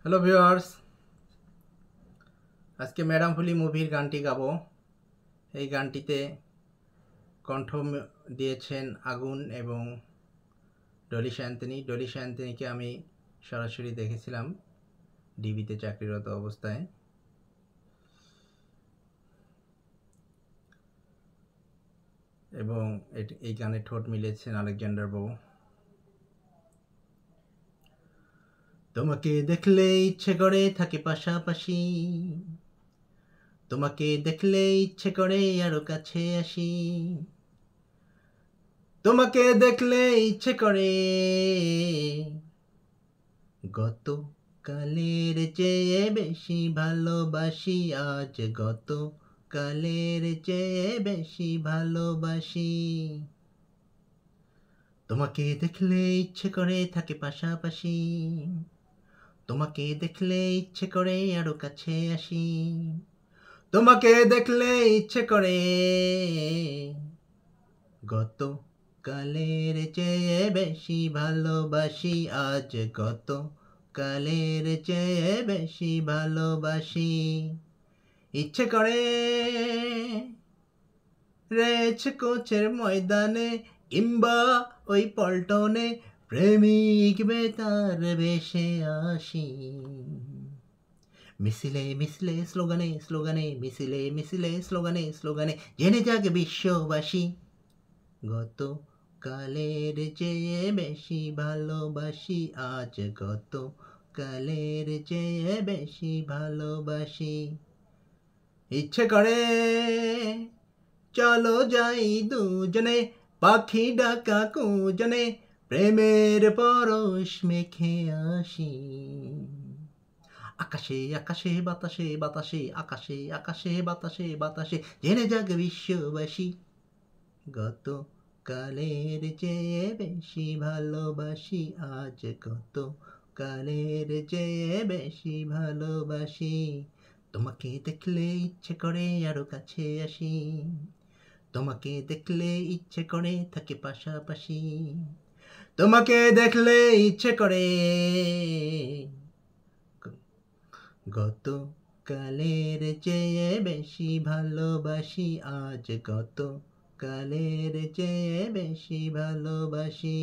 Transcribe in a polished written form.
Hello viewers, আজকে madam ফুলি মুভির গানটি গাবো। এই গানটিতে কণ্ঠ দিয়েছেন আগুন এবং ডলি শান্তনী। ডলি শান্তনীকে আমি সরাসরি দেখেছিলাম ডিবিতে চাকরিরত অবস্থায়। এবং এই গানে ঠোঁট মিলিয়েছেন আলেকজান্ডার বউ। তোমাকে দেখলে ইচ্ছে করে থাকি পাশাপাশি, তোমাকে দেখলে ইচ্ছে করে আরো কাছে আসি, তোমাকে দেখলে ইচ্ছে করে গত কালের চেয়ে বেশি ভালোবাসি আজ, গত কালের চেয়ে বেশি ভালোবাসি। তোমাকে দেখলে ইচ্ছে করে থাকি পাশাপাশি, তোমাকে দেখলে ইচ্ছে করে আরো কাছে আসি, তোমাকে দেখলে ইচ্ছে করে গত কালের চেয়ে বেশি ভালোবাসি আজ, গত কালের চেয়ে বেশি ভালোবাসি। ইচ্ছে করে রেছ কোচের ময়দানে কিংবা ওই পল্টনে প্রেমিক বেতার ভেসে আসি, মিছিলে মিছিলে স্লোগানে স্লোগানে, মিছিলে মিছিলে স্লোগানে স্লোগানে জেনে যাক বিশ্ববাসী, গত কালের চেয়ে বেশি ভালোবাসি আজ, গত কালের চেয়ে বেশি ভালোবাসি। ইচ্ছে করে চলো যাই দুজনে পাখি ডাকা কুজনে, প্রেমের পরশ মেখে আসি, আকাশে আকাশে বাতাসে বাতাসে, আকাশে আকাশে বাতাসে বাতাসে জেনে যাক বিশ্ববাসী, গত কালের চেয়ে বেশি ভালোবাসি আজ, গত কালের চেয়ে বেশি ভালোবাসি। তোমাকে দেখলে ইচ্ছে করে আরো কাছে আসি, তোমাকে দেখলে ইচ্ছে করে থাকি পাশাপাশি, তোমাকে দেখলে ইচ্ছে করে গত কালের চেয়ে বেশি ভালোবাসি আজ, গত কালের চেয়ে বেশি ভালোবাসি।